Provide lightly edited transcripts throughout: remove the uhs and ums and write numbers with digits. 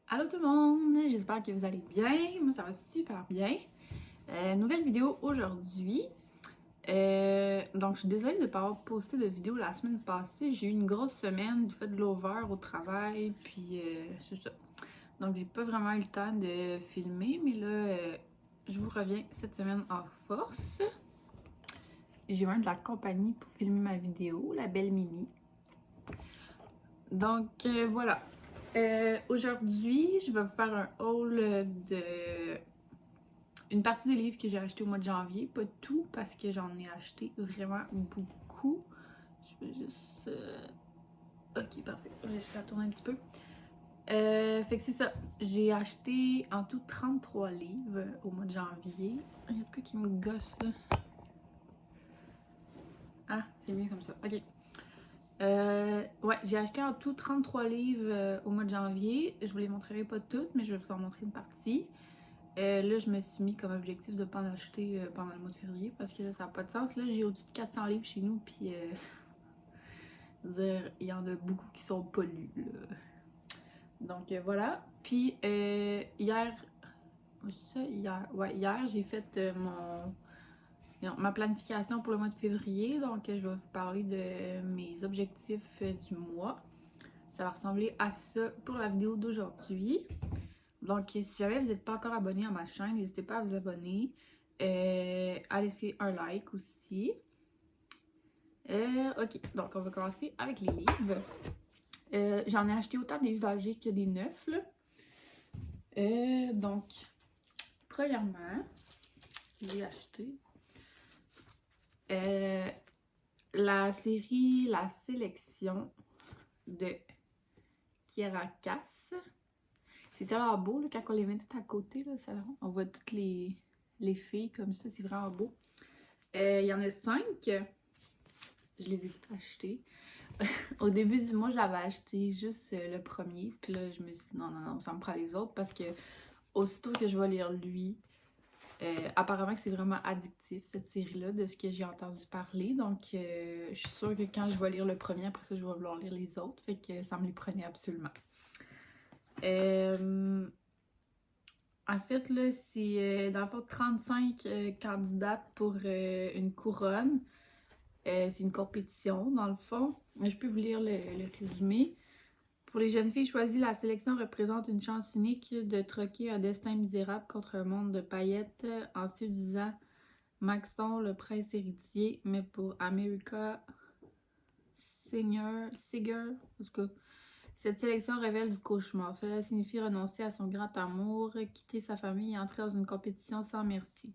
Allô tout le monde, j'espère que vous allez bien. Moi ça va super bien. Nouvelle vidéo aujourd'hui. Donc je suis désolée de ne pas avoir posté de vidéo la semaine passée. J'ai eu une grosse semaine, j'ai fait de l'over au travail, puis c'est ça. Donc j'ai pas vraiment eu le temps de filmer, mais là je vous reviens cette semaine en force. J'ai même de la compagnie pour filmer ma vidéo, la belle Mimi. Donc voilà. Aujourd'hui, je vais vous faire un haul de une partie des livres que j'ai acheté au mois de janvier. Pas tout parce que j'en ai acheté vraiment beaucoup. Je vais juste. Ok, parfait. Je vais juste la tourner un petit peu. Fait que c'est ça. J'ai acheté en tout 33 livres au mois de janvier. Il y a de quoi qui me gosse là. Ah, c'est mieux comme ça. Ok. Ouais, j'ai acheté en tout 33 livres au mois de janvier. Je vous les montrerai pas toutes, mais je vais vous en montrer une partie. Là, je me suis mis comme objectif de ne pas en acheter pendant le mois de février parce que là, ça n'a pas de sens. Là, j'ai au-dessus de 400 livres chez nous, puis il y en a beaucoup qui sont pas lus. Là. Donc voilà. Puis hier, hier, j'ai fait ma planification pour le mois de février. Donc, je vais vous parler de mes objectifs du mois. Ça va ressembler à ça pour la vidéo d'aujourd'hui. Donc, si jamais vous n'êtes pas encore abonné à ma chaîne, n'hésitez pas à vous abonner. À laisser un like aussi. Ok, donc on va commencer avec les livres. J'en ai acheté autant des usagers que des neufs. Là. Donc, premièrement, j'ai acheté la série La Sélection de Kiera Cass. C'est tellement beau là, quand on les met tout à côté. Là, on voit toutes les filles comme ça, c'est vraiment beau. Il y en a 5. Je les ai toutes achetées. Au début du mois, j'avais acheté juste le premier. Puis là, je me suis dit non, ça me prend les autres parce que aussitôt que je vais lire lui, apparemment que c'est vraiment addictif cette série-là, de ce que j'ai entendu parler. Donc, je suis sûre que quand je vais lire le premier, après ça, je vais vouloir lire les autres. Fait que ça me les prenait absolument. En fait, là, c'est dans le fond 35 candidats pour une couronne. C'est une compétition, dans le fond. Je peux vous lire le résumé. Pour les jeunes filles choisies, la sélection représente une chance unique de troquer un destin misérable contre un monde de paillettes en séduisant Maxon, le prince héritier. Mais pour America Seeger, en tout cas, cette sélection révèle du cauchemar. Cela signifie renoncer à son grand amour, quitter sa famille et entrer dans une compétition sans merci.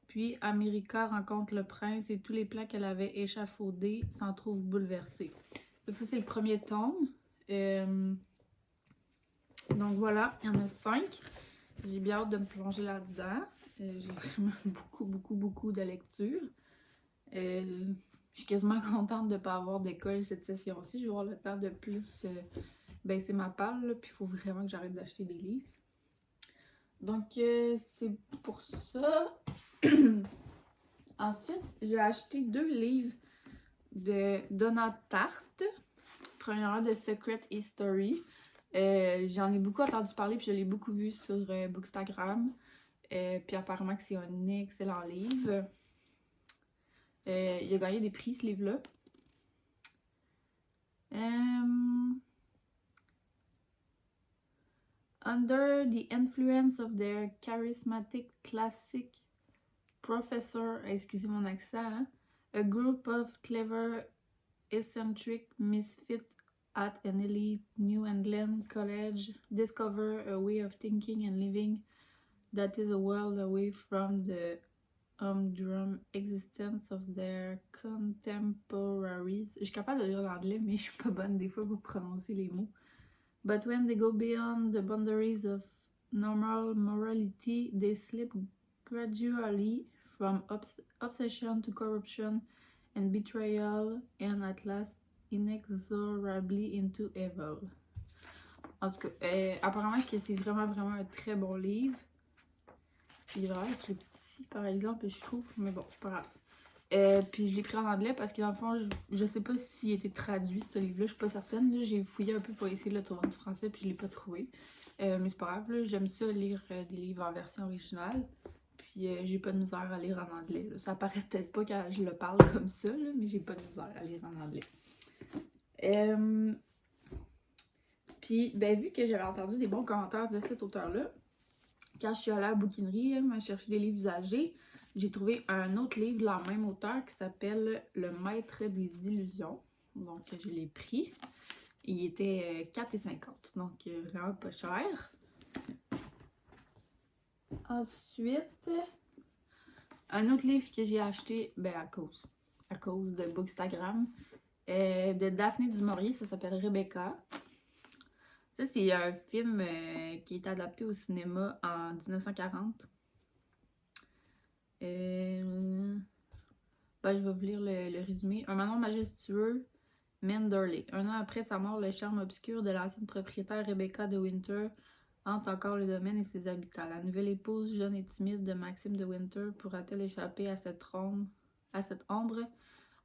Puis America rencontre le prince et tous les plans qu'elle avait échafaudés s'en trouvent bouleversés. Donc ça, c'est le premier tome. Donc voilà, il y en a 5. J'ai bien hâte de me plonger là-dedans. J'ai vraiment beaucoup de lecture. Je suis quasiment contente de ne pas avoir d'école cette session-ci. Je vais avoir le temps de plus baisser ma palle. Puis il faut vraiment que j'arrête d'acheter des livres. Donc c'est pour ça. Ensuite, j'ai acheté 2 livres de Donna Tartt. Premièrement, de Secret History. J'en ai beaucoup entendu parler, puis je l'ai beaucoup vu sur Bookstagram. Puis apparemment que c'est un excellent livre. Il a gagné des prix, ce livre-là. Under the influence of their charismatic classic professor, excusez mon accent, hein, a group of clever, eccentric misfits at an elite New England college discover a way of thinking and living that is a world away from the humdrum existence of their contemporaries. Je suis capable de lire l'anglais, mais je suis pas bonne des fois pour prononcer les mots. But when they go beyond the boundaries of normal morality, they slip gradually from obsession to corruption and betrayal, and at last inexorably into evil. En tout cas, apparemment que c'est vraiment un très bon livre. Il est vraiment écrit petit, par exemple, je trouve, mais bon, c'est pas grave. Puis je l'ai pris en anglais parce que dans le fond, je sais pas s'il a été traduit ce livre-là, je suis pas certaine. J'ai fouillé un peu pour essayer de le trouver en français puis je l'ai pas trouvé. Mais c'est pas grave, j'aime ça lire des livres en version originale. Puis j'ai pas de misère à lire en anglais. Là. Ça paraît peut-être pas quand je le parle comme ça, là, mais j'ai pas de misère à lire en anglais. Puis ben vu que j'avais entendu des bons commentaires de cet auteur-là, quand je suis allée à la bouquinerie, m'a cherché des livres usagés, j'ai trouvé un autre livre de la même auteur qui s'appelle Le Maître des illusions. Donc, je l'ai pris. Il était 4,50$, donc vraiment pas cher. Ensuite, un autre livre que j'ai acheté, ben à cause de Bookstagram, de Daphné du Maurier, ça s'appelle Rebecca. Ça, c'est un film qui est adapté au cinéma en 1940. Ben, je vais vous lire le résumé. Un manoir majestueux, Manderley. Un an après sa mort, le charme obscur de l'ancienne propriétaire Rebecca de Winter hante encore le domaine et ses habitants. La nouvelle épouse, jeune et timide de Maxime de Winter, pourra-t-elle échapper à cette ombre,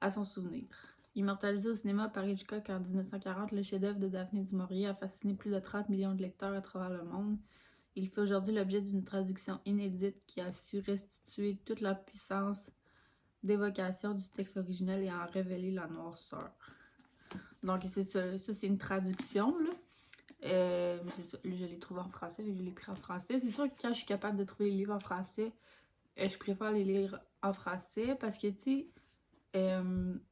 à son souvenir? Immortalisé au cinéma par Hitchcock en 1940, le chef-d'œuvre de Daphné du Maurier a fasciné plus de 30 millions de lecteurs à travers le monde. Il fait aujourd'hui l'objet d'une traduction inédite qui a su restituer toute la puissance d'évocation du texte originel et en révéler la noirceur. Donc, c'est ça, c'est une traduction, là. Ça, je l'ai trouvé en français, je l'ai pris en français. C'est sûr que quand je suis capable de trouver les livres en français, je préfère les lire en français parce que, tu sais,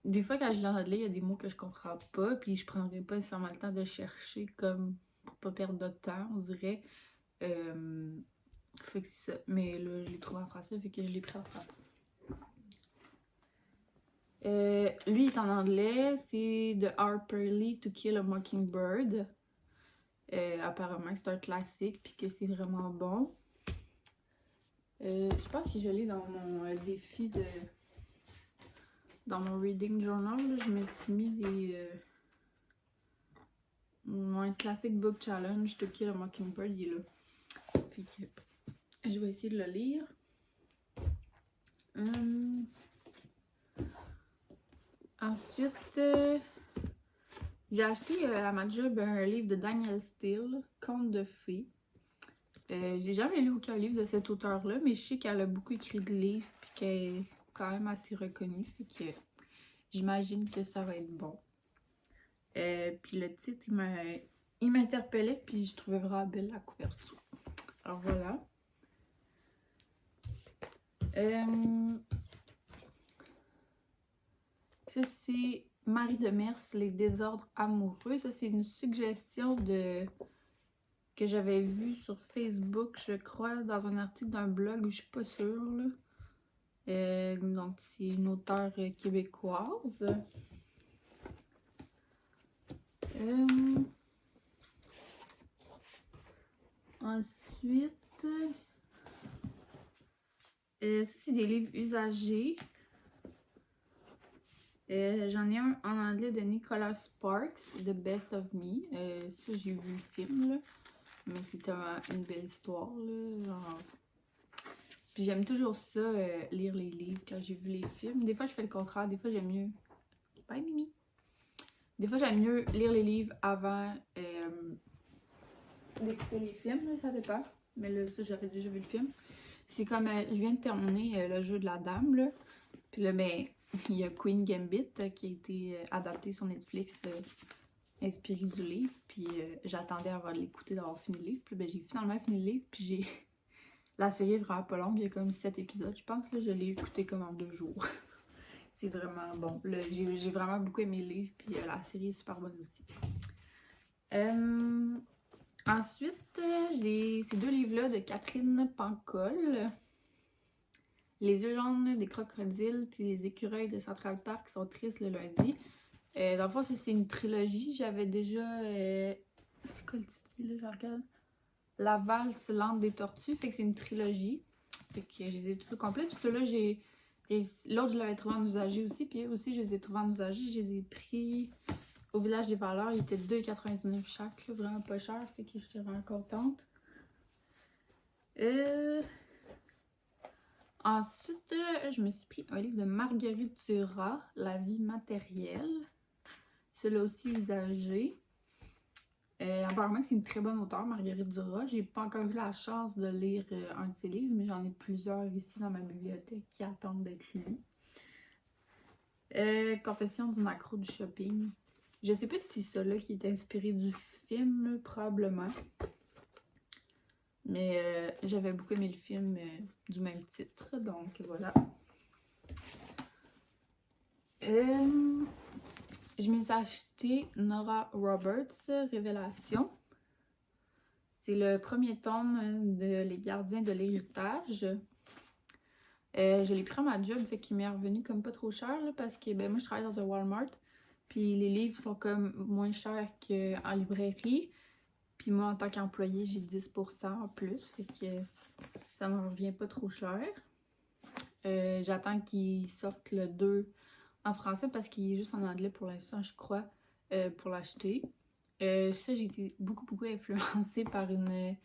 des fois quand je lis en anglais, il y a des mots que je comprends pas, puis je prendrais pas nécessairement le temps de chercher comme pour pas perdre de temps, on dirait. Fait que c'est ça. Mais là, je l'ai trouvé en français, fait que je l'ai pris en français. Lui il est en anglais, c'est The Harper Lee To Kill a Mockingbird. Apparemment c'est un classique puis que c'est vraiment bon. Je pense que je l'ai dans mon défi de... Dans mon reading journal, là, je me suis mis des... Mon classique book challenge To Kill a Mockingbird, il est là. Fait que je vais essayer de le lire. Ensuite, j'ai acheté à ma job un livre de Danielle Steele, Conte de fées. J'ai jamais lu aucun livre de cet auteur-là, mais je sais qu'elle a beaucoup écrit de livres puis qu'elle est quand même assez reconnue, fait que j'imagine que ça va être bon. Puis le titre, il m'interpellait, puis je trouvais vraiment belle la couverture. Alors voilà. Ça, c'est Marie de Mers, Les désordres amoureux. Ça, c'est une suggestion que j'avais vue sur Facebook, je crois, dans un article d'un blog, je suis pas sûre, là. Donc, c'est une auteure québécoise. Ensuite, ça, c'est des livres usagés. J'en ai un en anglais de Nicholas Sparks, The Best of Me. Ça, j'ai vu le film, là. Mais c'est une belle histoire, là. Genre... Puis j'aime toujours ça, lire les livres quand j'ai vu les films. Des fois, je fais le contraire. Des fois, j'aime mieux... Bye, Mimi! Des fois, j'aime mieux lire les livres avant d'écouter les films, là, ça dépend. Mais là, ça, j'avais déjà vu le film. C'est comme, je viens de terminer le jeu de la dame, là. Puis là, ben, il y a Queen Gambit qui a été adapté sur Netflix, inspiré du livre. Puis j'attendais avant de l'écouter, d'avoir fini le livre. Puis ben, j'ai finalement fini le livre. Puis j'ai... La série est vraiment pas longue, il y a comme 7 épisodes, je pense. Là, je l'ai écouté comme en 2 jours. C'est vraiment bon. J'ai vraiment beaucoup aimé le livre, puis la série est super bonne aussi. Ensuite, ces deux livres-là de Catherine Pancol. Les yeux jaunes des crocodiles, puis les écureuils de Central Park sont tristes le lundi. Dans le fond, c'est une trilogie. J'avais déjà... c'est quoi le titre, là, je regarde? La valse lente des tortues. Fait que c'est une trilogie. Fait que je les ai tous complets. Puis ceux-là, j'ai... L'autre, je l'avais trouvé en usagé aussi. Puis eux aussi, je les ai trouvés en usagé. Je les ai pris au Village des Valeurs. Ils étaient 2,99$ chaque. Là, vraiment pas cher. Fait que j'étais vraiment contente. Ensuite, je me suis pris un livre de Marguerite Duras, La vie matérielle. Celui-là aussi usagé. Apparemment, c'est une très bonne auteure, Marguerite Duras. J'ai pas encore eu la chance de lire un de ses livres, mais j'en ai plusieurs ici dans ma bibliothèque qui attendent d'être lus. Confession d'une accro du shopping. Je sais pas si c'est celui-là qui est inspiré du film, probablement. Mais j'avais beaucoup aimé le film du même titre, donc voilà. Je me suis acheté Nora Roberts, Révélation. C'est le premier tome de Les Gardiens de l'héritage. Je l'ai pris à ma job, fait qu'il m'est revenu comme pas trop cher, là, parce que ben, moi je travaille dans un Walmart, puis les livres sont comme moins chers qu'en librairie. Puis moi, en tant qu'employé, j'ai 10% en plus, fait que ça me revient pas trop cher. J'attends qu'il sorte le 2 en français parce qu'il est juste en anglais pour l'instant, je crois, pour l'acheter. Ça, j'ai été beaucoup influencée par une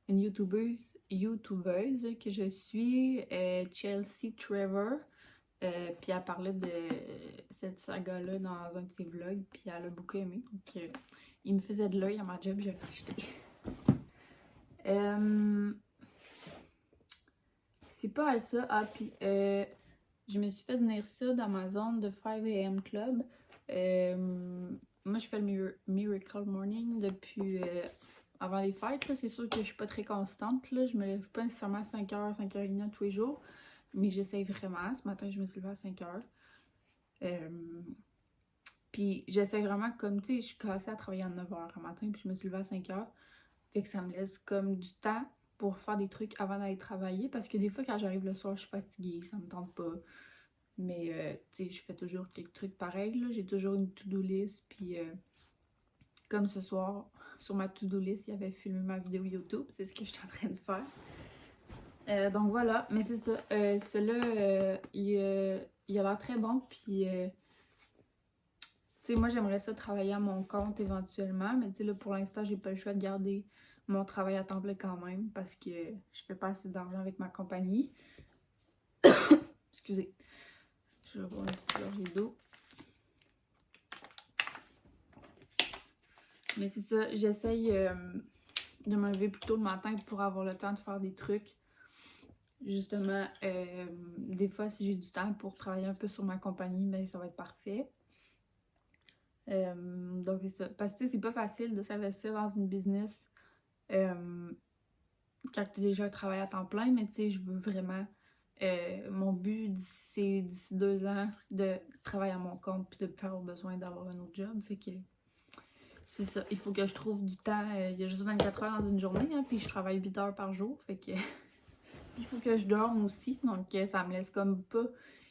YouTubeuse que je suis, Chelsea Trevor. Puis elle parlait de cette saga-là dans un de ses vlogs, puis elle a beaucoup aimé. Donc, il me faisait de l'œil à ma job, je l'ai acheté. C'est pas à ça. Ah, puis je me suis fait venir ça dans ma zone de 5 AM Club. Moi, je fais le Miracle Morning depuis avant les fêtes. C'est sûr que je suis pas très constante. Là. Je me lève pas nécessairement à 5h, 5h30 tous les jours. Mais j'essaye vraiment. Ce matin, je me suis levée à 5h. Puis j'essaie vraiment comme, tu sais, je suis cassée à travailler à 9h le matin, puis je me suis levée à 5h. Fait que ça me laisse comme du temps pour faire des trucs avant d'aller travailler. Parce que des fois, quand j'arrive le soir, je suis fatiguée, ça me tente pas. Mais, tu sais, je fais toujours quelques trucs pareils, là. J'ai toujours une to-do list, puis comme ce soir, sur ma to-do list, il y avait filmé ma vidéo YouTube. C'est ce que je suis en train de faire. Donc voilà, mais c'est ça. Celui-là, il a l'air très bon, puis... tu sais, moi, j'aimerais ça travailler à mon compte éventuellement, mais tu sais, là, pour l'instant, j'ai pas le choix de garder mon travail à temps plein quand même parce que je fais pas assez d'argent avec ma compagnie. Excusez. Je vais boire une petite gorgée d'eau. Mais c'est ça, j'essaye de me lever plus tôt le matin pour avoir le temps de faire des trucs. Justement, des fois, si j'ai du temps pour travailler un peu sur ma compagnie, ben, ça va être parfait. Donc c'est ça. Parce que c'est pas facile de s'investir dans une business quand tu as déjà un travail à temps plein, mais tu sais, je veux vraiment. Mon but, c'est d'ici 2 ans de travailler à mon compte puis de ne pas avoir besoin d'avoir un autre job. Fait que c'est ça. Il faut que je trouve du temps. Il y a juste 24 heures dans une journée, hein, puis je travaille 8 heures par jour. Fait que il faut que je dorme aussi. Donc ça me laisse comme pas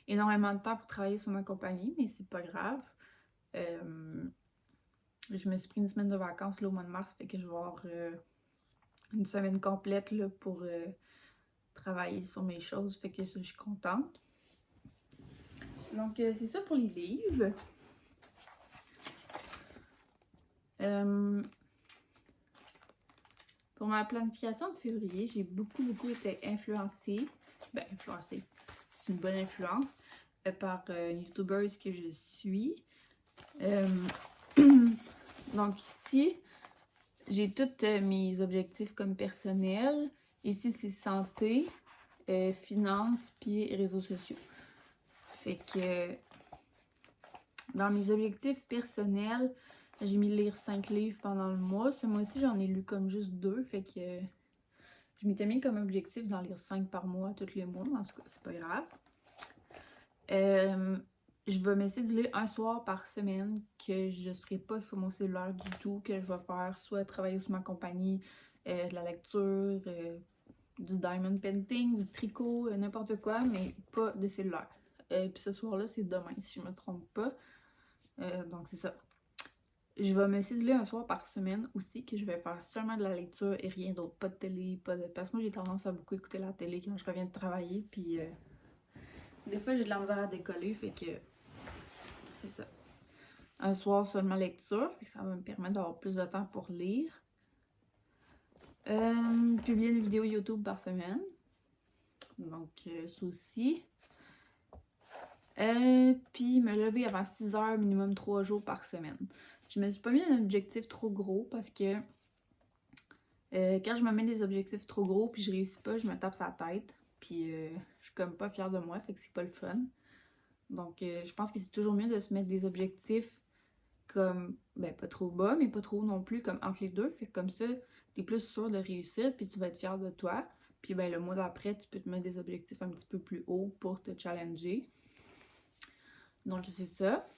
énormément de temps pour travailler sur ma compagnie, mais c'est pas grave. Je me suis pris une semaine de vacances là, au mois de mars, fait que je vais avoir une semaine complète là, pour travailler sur mes choses, fait que ça, je suis contente. Donc, c'est ça pour les livres. Pour ma planification de février, j'ai beaucoup été influencée. Ben, influencée, c'est une bonne influence par une youtubeuse que je suis. Donc ici, j'ai tous mes objectifs comme personnels. Ici, c'est santé, finances, puis réseaux sociaux. Fait que dans mes objectifs personnels, j'ai mis lire 5 livres pendant le mois. Ce mois-ci, j'en ai lu comme juste 2. Fait que je m'étais mis comme objectif d'en lire 5 par mois tous les mois. En tout cas, c'est pas grave. Je vais m'essayer de lire un soir par semaine que je ne serai pas sur mon cellulaire du tout, que je vais faire soit travailler sur ma compagnie, de la lecture, du diamond painting, du tricot, n'importe quoi, mais pas de cellulaire. Puis ce soir-là, c'est demain, si je me trompe pas. Donc c'est ça. Je vais m'essayer de lire un soir par semaine aussi, que je vais faire seulement de la lecture et rien d'autre. Pas de télé, pas de... Parce que moi, j'ai tendance à beaucoup écouter la télé quand je reviens de travailler, puis... des fois, j'ai de la misère à décoller, fait que c'est ça. Un soir seulement lecture, fait que ça va me permettre d'avoir plus de temps pour lire. Publier une vidéo YouTube par semaine. Donc, ça aussi. Puis me lever avant 6 heures, minimum 3 jours par semaine. Je me suis pas mis un objectif trop gros parce que quand je me mets des objectifs trop gros puis je réussis pas, je me tape sa tête. Puis je suis comme pas fière de moi, fait que c'est pas le fun. Donc je pense que c'est toujours mieux de se mettre des objectifs comme, ben pas trop bas, mais pas trop non plus, comme entre les deux. Fait que comme ça, t'es plus sûr de réussir puis tu vas être fière de toi. Puis ben le mois d'après, tu peux te mettre des objectifs un petit peu plus hauts pour te challenger. Donc c'est ça.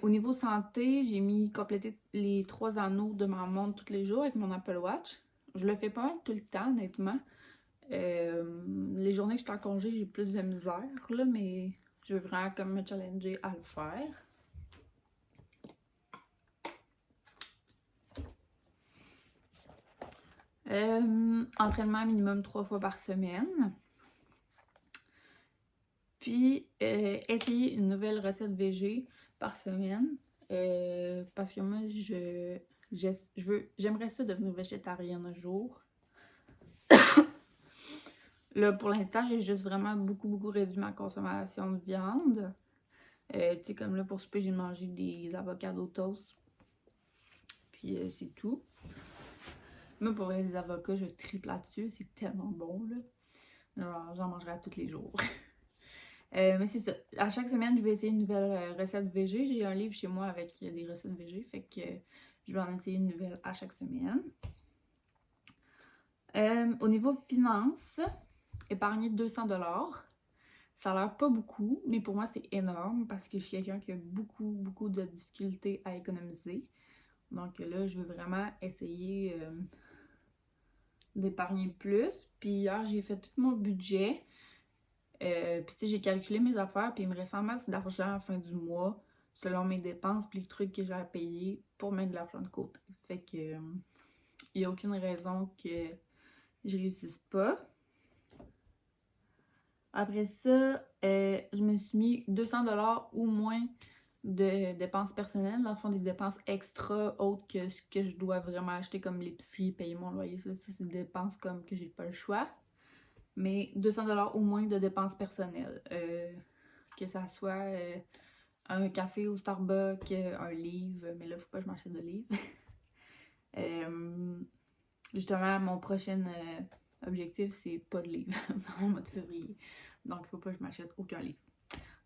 Au niveau santé, j'ai mis compléter les 3 anneaux de ma montre tous les jours avec mon Apple Watch. Je le fais pas mal tout le temps, honnêtement. Les journées que je suis en congé, j'ai plus de misère, là, mais je veux vraiment comme me challenger à le faire. Entraînement minimum 3 fois par semaine. Puis, essayer une nouvelle recette végé par semaine. Parce que moi, j'aimerais ça devenir végétarienne un jour. Là, pour l'instant, j'ai juste vraiment beaucoup réduit ma consommation de viande. Tu sais, comme là, pour souper, j'ai mangé des avocats au toast. Puis, c'est tout. Moi, pour les avocats, je triple là-dessus. C'est tellement bon, là. Alors, j'en mangerai tous les jours. Mais c'est ça. À chaque semaine, je vais essayer une nouvelle recette végé. J'ai un livre chez moi avec des recettes végé. Fait que je vais en essayer une nouvelle à chaque semaine. Au niveau finances, épargner 200$. Ça a l'air pas beaucoup, mais pour moi, c'est énorme parce que je suis quelqu'un qui a beaucoup de difficultés à économiser. Donc là, je veux vraiment essayer d'épargner plus. Puis hier, j'ai fait tout mon budget. Puis tu sais, j'ai calculé mes affaires, puis il me reste en masse d'argent à la fin du mois, selon mes dépenses, puis les trucs que j'ai à payer pour mettre de l'argent de côté. Fait que il n'y a aucune raison que je réussisse pas. Après ça, je me suis mis 200$ ou moins de dépenses personnelles. Dans le fond, des dépenses extra autres que ce que je dois vraiment acheter, comme l'épicerie, payer mon loyer. Ça c'est des dépenses comme que j'ai pas le choix. Mais 200$ ou moins de dépenses personnelles. Que ça soit un café au Starbucks, un livre. Mais là, faut pas que je m'achète de livre. Justement, mon prochain objectif, c'est pas de livre en mois de février. Donc, il faut pas que je m'achète aucun livre.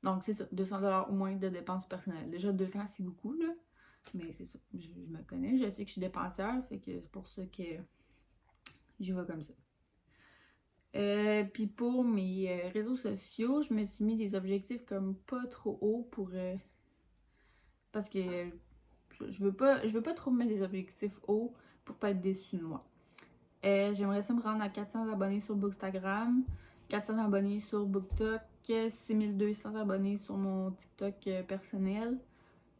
Donc, c'est ça, 200$ ou moins de dépenses personnelles. Déjà, 200, c'est beaucoup, là. Mais c'est ça, je me connais. Je sais que je suis dépensière, fait que c'est pour ça que j'y vais comme ça. Puis pour mes réseaux sociaux, je me suis mis des objectifs comme pas trop hauts pour... parce que je veux pas trop me mettre des objectifs hauts pour pas être déçue de moi. J'aimerais ça me rendre à 400 abonnés sur Bookstagram, 400 abonnés sur BookTok, 6200 abonnés sur mon TikTok personnel,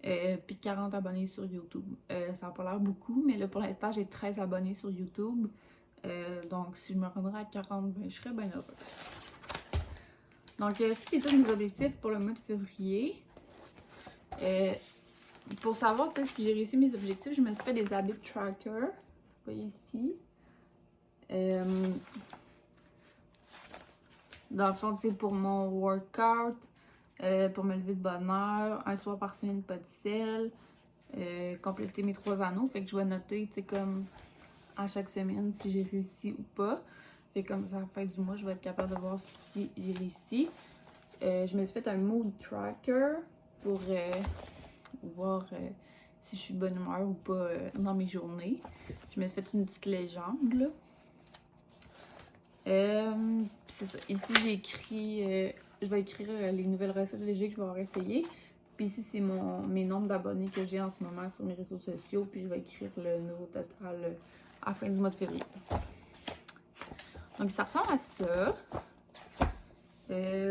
puis 40 abonnés sur YouTube. Ça n'a pas l'air beaucoup, mais là pour l'instant j'ai 13 abonnés sur YouTube. Donc si je me rendrais à 40, ben, je serais bien heureuse. Donc c'est tous mes objectifs pour le mois de février. Pour savoir si j'ai réussi mes objectifs, je me suis fait des habits tracker. Vous voyez ici. Dans le fond, c'est pour mon workout, pour me lever de bonne heure, un soir par semaine, pas de sel, compléter mes 3 anneaux. Fait que je vais noter, tu sais, comme à chaque semaine si j'ai réussi ou pas. Fait comme ça, à la fin du mois, je vais être capable de voir si j'ai réussi. Je me suis fait un mood tracker pour voir si je suis de bonne humeur ou pas dans mes journées. Je me suis fait une petite légende, là. C'est ça. Ici, j'ai écrit... je vais écrire les nouvelles recettes végé que je vais avoir essayé. Puis ici, c'est mes nombres d'abonnés que j'ai en ce moment sur mes réseaux sociaux. Puis je vais écrire le nouveau total à la fin du mois de février. Donc, ça ressemble à ça.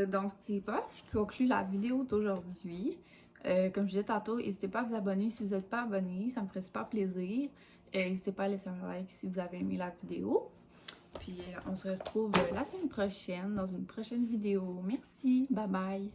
Donc, c'est pas ce qui conclut la vidéo d'aujourd'hui. Comme je disais tantôt, n'hésitez pas à vous abonner si vous n'êtes pas abonné. Ça me ferait super plaisir. N'hésitez pas à laisser un like si vous avez aimé la vidéo. Puis, on se retrouve la semaine prochaine dans une prochaine vidéo. Merci. Bye bye.